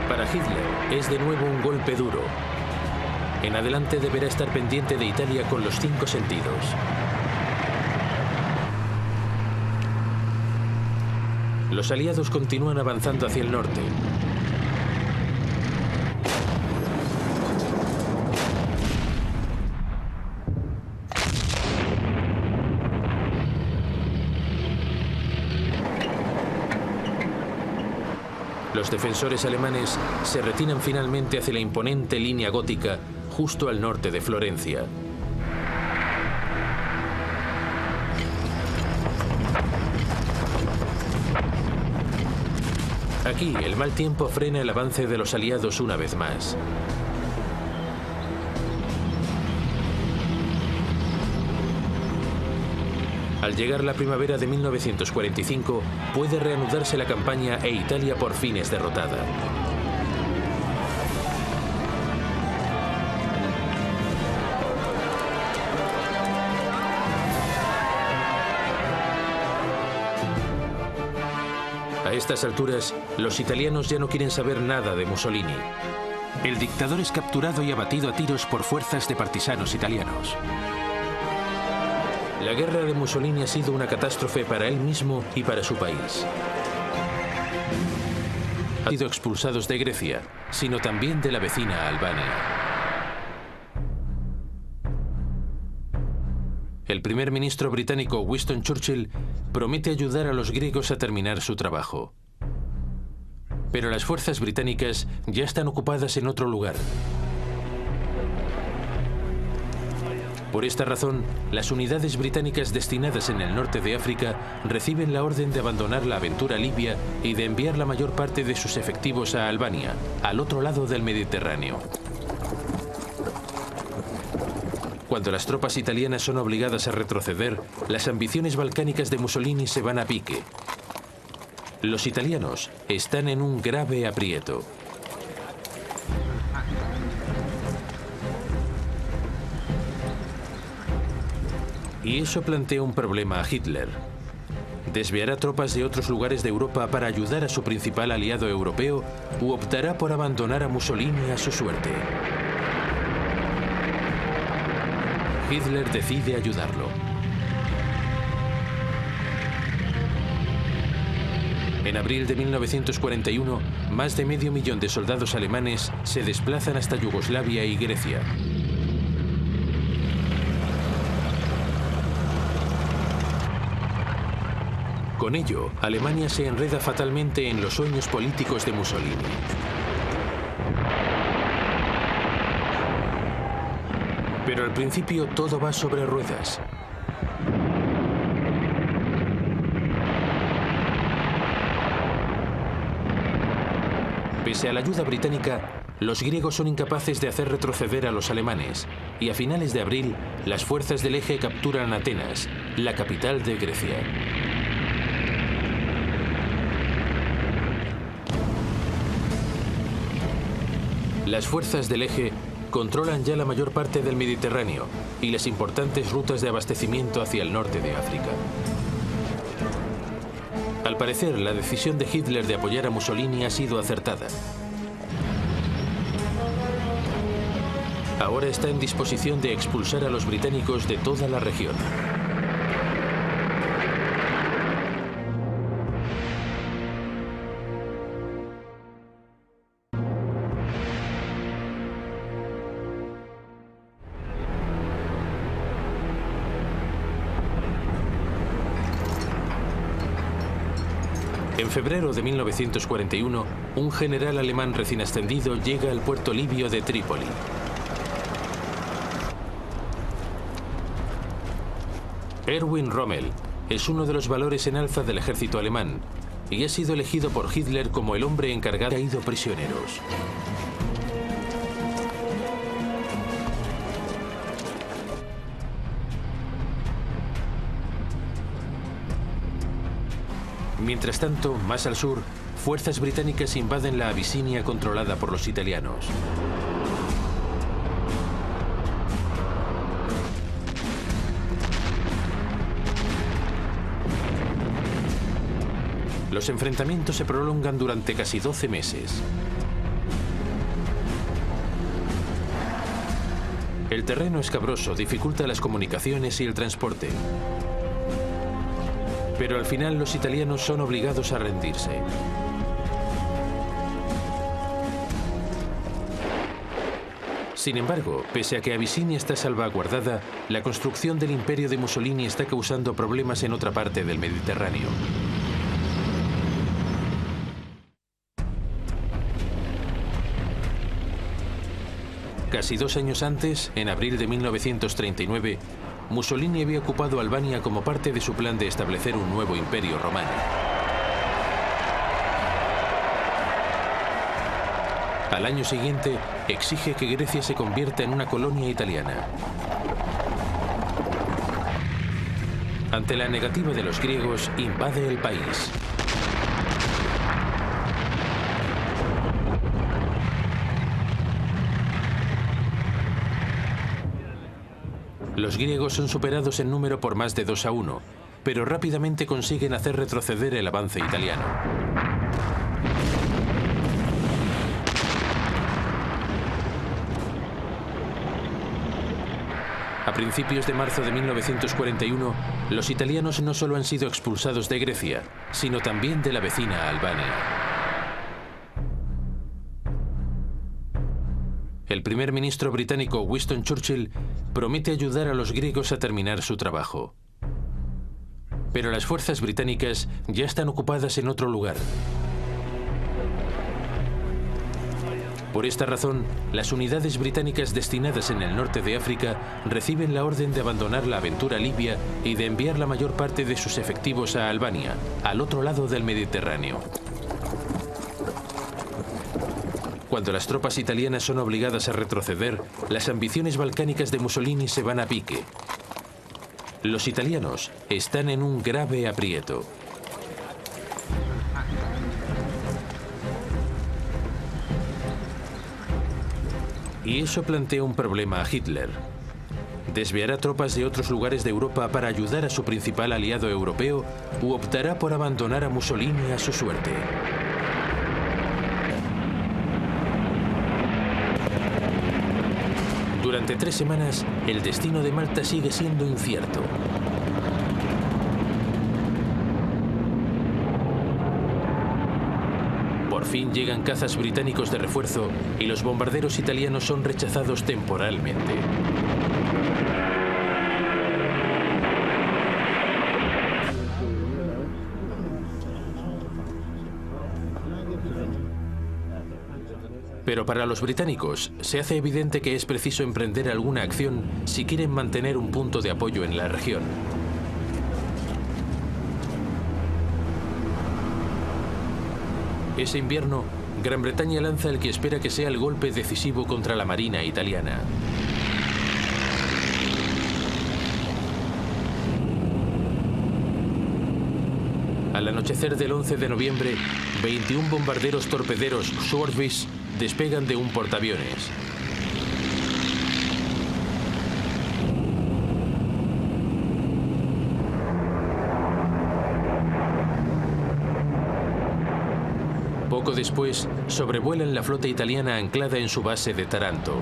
Para Hitler es de nuevo un golpe duro. En adelante deberá estar pendiente de Italia con los 5 sentidos. Los aliados continúan avanzando hacia el norte. Los defensores alemanes se retiran finalmente hacia la imponente línea gótica justo al norte de Florencia. Aquí, el mal tiempo frena el avance de los aliados una vez más. Al llegar la primavera de 1945, puede reanudarse la campaña e Italia por fin es derrotada. A estas alturas, los italianos ya no quieren saber nada de Mussolini. El dictador es capturado y abatido a tiros por fuerzas de partisanos italianos. La guerra de Mussolini ha sido una catástrofe para él mismo y para su país. Han sido expulsados de Grecia, sino también de la vecina Albania. El primer ministro británico Winston Churchill promete ayudar a los griegos a terminar su trabajo. Pero las fuerzas británicas ya están ocupadas en otro lugar. Por esta razón, las unidades británicas destinadas en el norte de África reciben la orden de abandonar la aventura libia y de enviar la mayor parte de sus efectivos a Albania, al otro lado del Mediterráneo. Cuando las tropas italianas son obligadas a retroceder, las ambiciones balcánicas de Mussolini se van a pique. Los italianos están en un grave aprieto. Y eso plantea un problema a Hitler. ¿Desviará tropas de otros lugares de Europa para ayudar a su principal aliado europeo u optará por abandonar a Mussolini a su suerte? Hitler decide ayudarlo. En abril de 1941, más de 500.000 de soldados alemanes se desplazan hasta Yugoslavia y Grecia. Con ello, Alemania se enreda fatalmente en los sueños políticos de Mussolini. Pero al principio todo va sobre ruedas. Pese a la ayuda británica, los griegos son incapaces de hacer retroceder a los alemanes, y a finales de abril, las fuerzas del Eje capturan Atenas, la capital de Grecia. Las fuerzas del Eje controlan ya la mayor parte del Mediterráneo y las importantes rutas de abastecimiento hacia el norte de África. Al parecer, la decisión de Hitler de apoyar a Mussolini ha sido acertada. Ahora está en disposición de expulsar a los británicos de toda la región. En febrero de 1941, un general alemán recién ascendido llega al puerto libio de Trípoli. Erwin Rommel es uno de los valores en alza del ejército alemán y ha sido elegido por Hitler como el hombre encargado de traer prisioneros. Mientras tanto, más al sur, fuerzas británicas invaden la Abisinia controlada por los italianos. Los enfrentamientos se prolongan durante casi 12 meses. El terreno escabroso dificulta las comunicaciones y el transporte. Pero al final los italianos son obligados a rendirse. Sin embargo, pese a que Abisinia está salvaguardada, la construcción del imperio de Mussolini está causando problemas en otra parte del Mediterráneo. Casi 2 años antes, en abril de 1939, Mussolini había ocupado Albania como parte de su plan de establecer un nuevo imperio romano. Al año siguiente, exige que Grecia se convierta en una colonia italiana. Ante la negativa de los griegos, invade el país. Los griegos son superados en número por más de 2-1, pero rápidamente consiguen hacer retroceder el avance italiano. A principios de marzo de 1941, los italianos no solo han sido expulsados de Grecia, sino también de la vecina Albania. El primer ministro británico Winston Churchill promete ayudar a los griegos a terminar su trabajo. Pero las fuerzas británicas ya están ocupadas en otro lugar. Por esta razón, las unidades británicas destinadas en el norte de África reciben la orden de abandonar la aventura libia y de enviar la mayor parte de sus efectivos a Albania, al otro lado del Mediterráneo. Cuando las tropas italianas son obligadas a retroceder, las ambiciones balcánicas de Mussolini se van a pique. Los italianos están en un grave aprieto. Y eso plantea un problema a Hitler. ¿Desviará tropas de otros lugares de Europa para ayudar a su principal aliado europeo u optará por abandonar a Mussolini a su suerte? Durante 3 semanas, el destino de Malta sigue siendo incierto. Por fin llegan cazas británicos de refuerzo y los bombarderos italianos son rechazados temporalmente. Pero para los británicos se hace evidente que es preciso emprender alguna acción si quieren mantener un punto de apoyo en la región. Ese invierno, Gran Bretaña lanza el que espera que sea el golpe decisivo contra la marina italiana. Al anochecer del 11 de noviembre, 21 bombarderos torpederos Swordfish despegan de un portaaviones. Poco después, sobrevuelan la flota italiana anclada en su base de Taranto.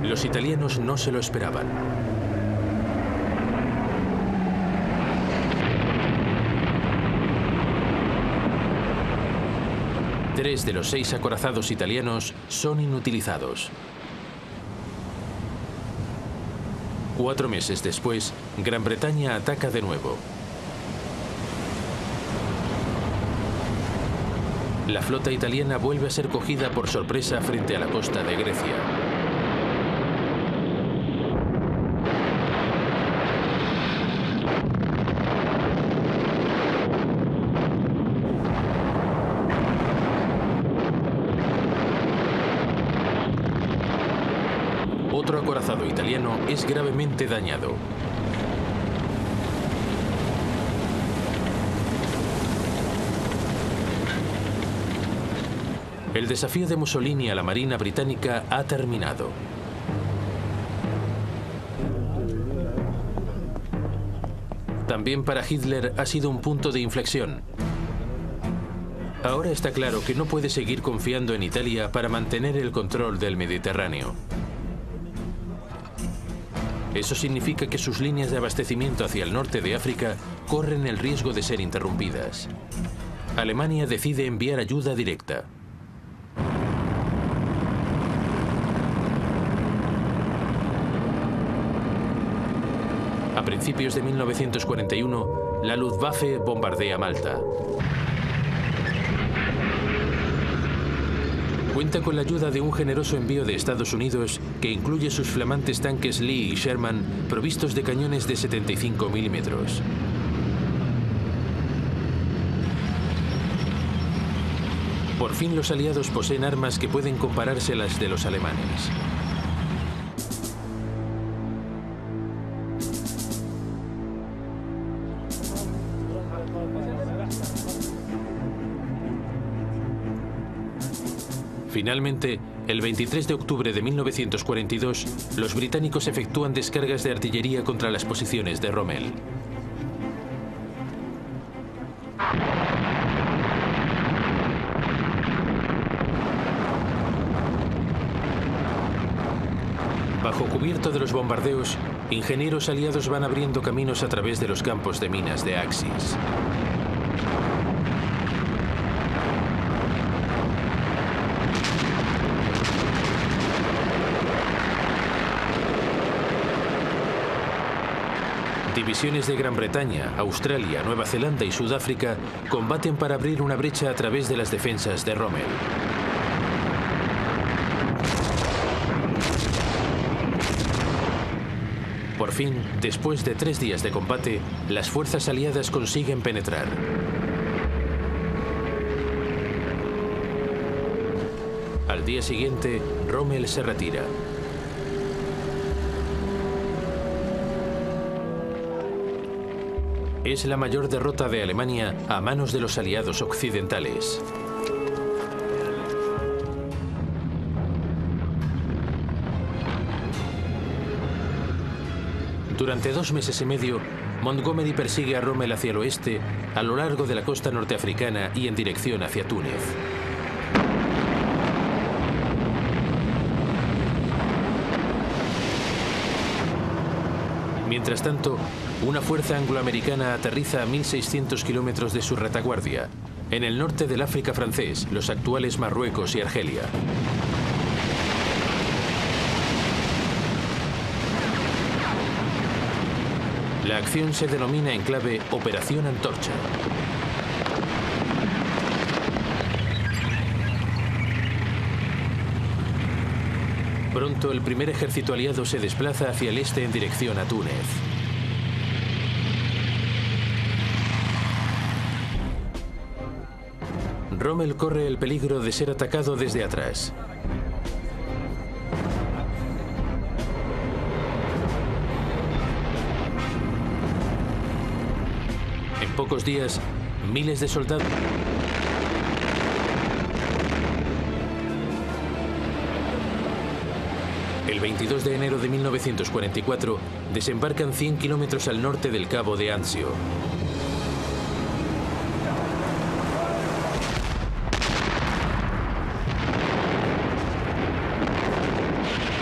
Los italianos no se lo esperaban. Tres de los 6 acorazados italianos son inutilizados. 4 meses después, Gran Bretaña ataca de nuevo. La flota italiana vuelve a ser cogida por sorpresa frente a la costa de Grecia. Otro acorazado italiano es gravemente dañado. El desafío de Mussolini a la Marina británica ha terminado. También para Hitler ha sido un punto de inflexión. Ahora está claro que no puede seguir confiando en Italia para mantener el control del Mediterráneo. Eso significa que sus líneas de abastecimiento hacia el norte de África corren el riesgo de ser interrumpidas. Alemania decide enviar ayuda directa. A principios de 1941, la Luftwaffe bombardea Malta. Cuenta con la ayuda de un generoso envío de Estados Unidos que incluye sus flamantes tanques Lee y Sherman provistos de cañones de 75 milímetros. Por fin los aliados poseen armas que pueden compararse a las de los alemanes. Finalmente, el 23 de octubre de 1942, los británicos efectúan descargas de artillería contra las posiciones de Rommel. Bajo cubierto de los bombardeos, ingenieros aliados van abriendo caminos a través de los campos de minas de Axis. Divisiones de Gran Bretaña, Australia, Nueva Zelanda y Sudáfrica combaten para abrir una brecha a través de las defensas de Rommel. Por fin, después de 3 días de combate, las fuerzas aliadas consiguen penetrar. Al día siguiente, Rommel se retira. Es la mayor derrota de Alemania a manos de los aliados occidentales. Durante 2 meses y medio, Montgomery persigue a Rommel hacia el oeste, a lo largo de la costa norteafricana y en dirección hacia Túnez. Mientras tanto, una fuerza angloamericana aterriza a 1.600 kilómetros de su retaguardia, en el norte del África francés, los actuales Marruecos y Argelia. La acción se denomina en clave Operación Antorcha. Pronto el primer ejército aliado se desplaza hacia el este en dirección a Túnez. Rommel corre el peligro de ser atacado desde atrás. En pocos días, miles de soldados... El 22 de enero de 1944 desembarcan 100 kilómetros al norte del cabo de Anzio.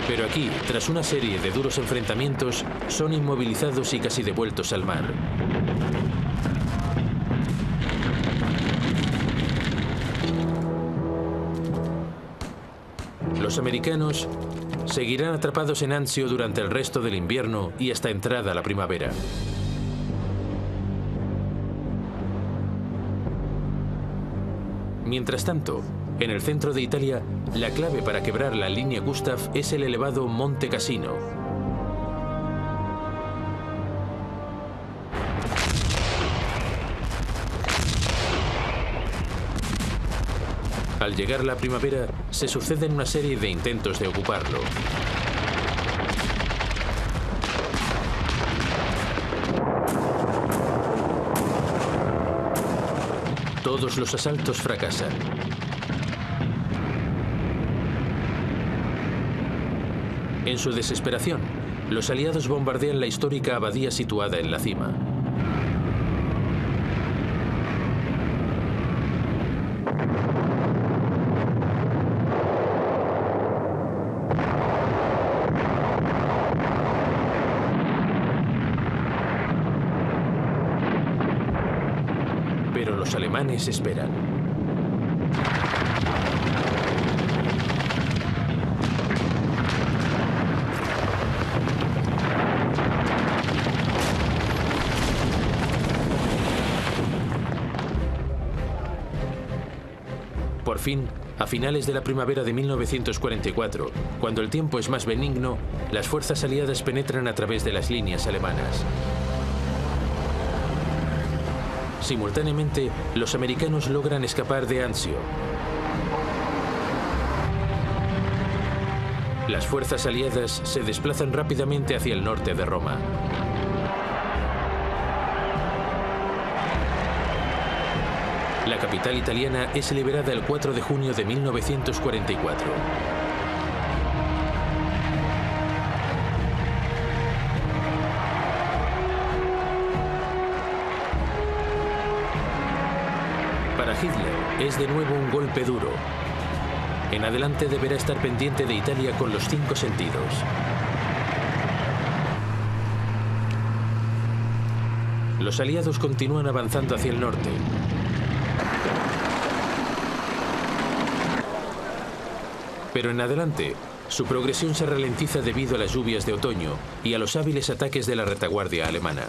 Pero aquí, tras una serie de duros enfrentamientos, son inmovilizados y casi devueltos al mar. Los americanos seguirán atrapados en Anzio durante el resto del invierno y hasta entrada la primavera. Mientras tanto, en el centro de Italia, la clave para quebrar la línea Gustav es el elevado Monte Cassino. Al llegar la primavera, se suceden una serie de intentos de ocuparlo. Todos los asaltos fracasan. En su desesperación, los aliados bombardean la histórica abadía situada en la cima. Pero los alemanes esperan. Por fin, a finales de la primavera de 1944, cuando el tiempo es más benigno, las fuerzas aliadas penetran a través de las líneas alemanas. Simultáneamente, los americanos logran escapar de Anzio. Las fuerzas aliadas se desplazan rápidamente hacia el norte de Roma. La capital italiana es liberada el 4 de junio de 1944. Para Hitler es de nuevo un golpe duro. En adelante deberá estar pendiente de Italia con los 5 sentidos. Los aliados continúan avanzando hacia el norte. Pero en adelante, su progresión se ralentiza debido a las lluvias de otoño y a los hábiles ataques de la retaguardia alemana.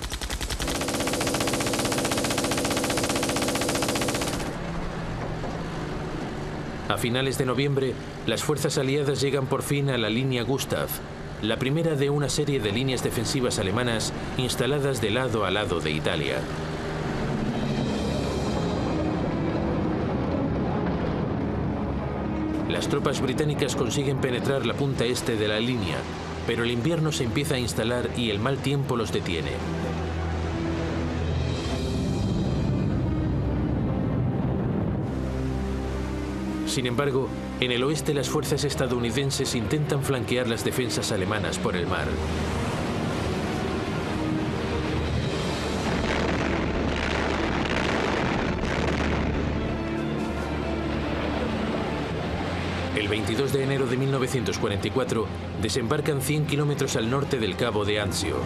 A finales de noviembre, las fuerzas aliadas llegan por fin a la línea Gustav, la primera de una serie de líneas defensivas alemanas instaladas de lado a lado de Italia. Las tropas británicas consiguen penetrar la punta este de la línea, pero el invierno se empieza a instalar y el mal tiempo los detiene. Sin embargo, en el oeste las fuerzas estadounidenses intentan flanquear las defensas alemanas por el mar. El 22 de enero de 1944 desembarcan 100 kilómetros al norte del cabo de Anzio.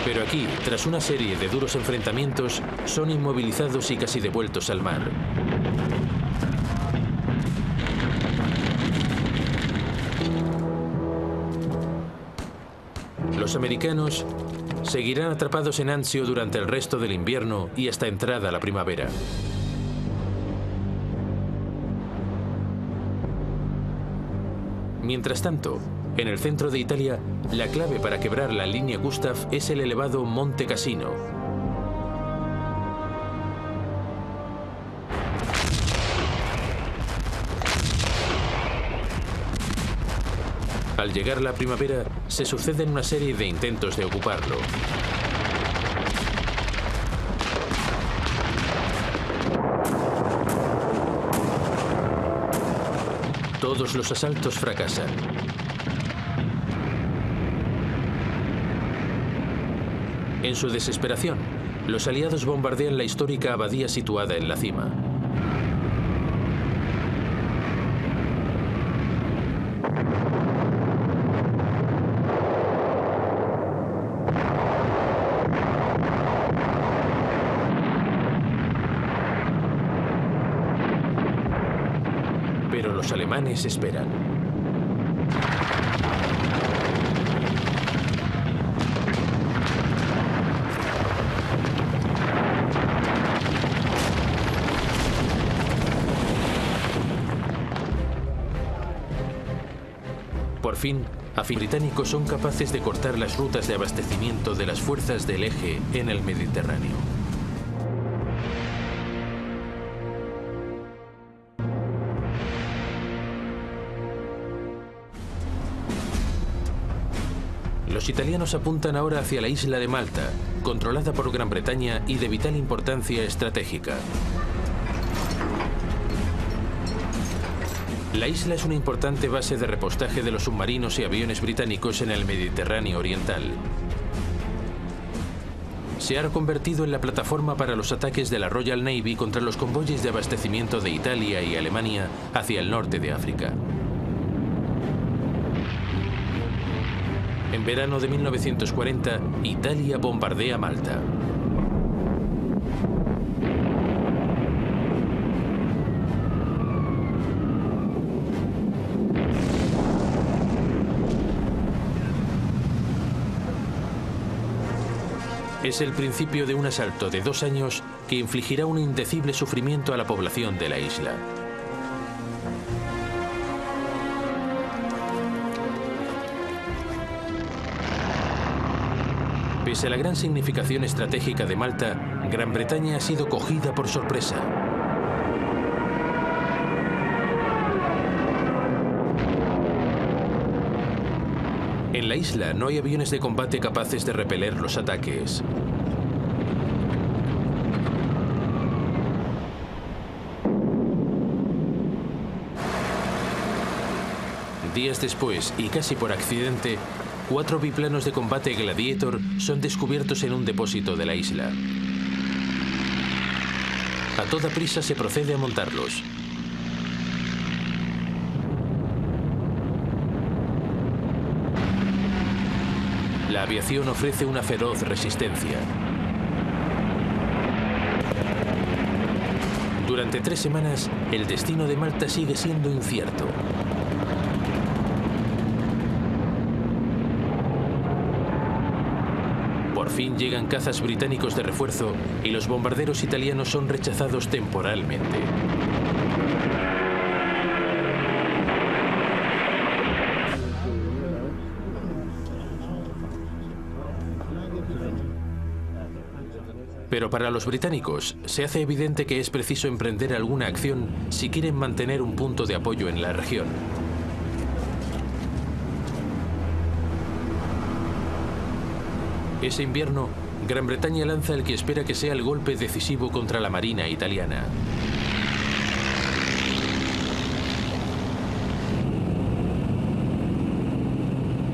Pero aquí, tras una serie de duros enfrentamientos, son inmovilizados y casi devueltos al mar. Los americanos seguirán atrapados en Anzio durante el resto del invierno y hasta entrada la primavera. Mientras tanto, en el centro de Italia, la clave para quebrar la línea Gustav es el elevado Monte Cassino. Al llegar la primavera, se suceden una serie de intentos de ocuparlo. Todos los asaltos fracasan. En su desesperación, los aliados bombardean la histórica abadía situada en la cima. Pero los alemanes esperan. Por fin, británicos son capaces de cortar las rutas de abastecimiento de las fuerzas del eje en el Mediterráneo. Los italianos apuntan ahora hacia la isla de Malta, controlada por Gran Bretaña y de vital importancia estratégica. La isla es una importante base de repostaje de los submarinos y aviones británicos en el Mediterráneo oriental. Se ha reconvertido en la plataforma para los ataques de la Royal Navy contra los convoyes de abastecimiento de Italia y Alemania hacia el norte de África. En verano de 1940, Italia bombardea Malta. Es el principio de un asalto de 2 años que infligirá un indecible sufrimiento a la población de la isla. Pese a la gran significación estratégica de Malta, Gran Bretaña ha sido cogida por sorpresa. En la isla no hay aviones de combate capaces de repeler los ataques. Días después, y casi por accidente, 4 biplanos de combate Gladiator son descubiertos en un depósito de la isla. A toda prisa se procede a montarlos. La aviación ofrece una feroz resistencia. Durante 3 semanas, el destino de Malta sigue siendo incierto. Por fin llegan cazas británicos de refuerzo y los bombarderos italianos son rechazados temporalmente. Pero para los británicos se hace evidente que es preciso emprender alguna acción si quieren mantener un punto de apoyo en la región. Ese invierno, Gran Bretaña lanza el que espera que sea el golpe decisivo contra la marina italiana.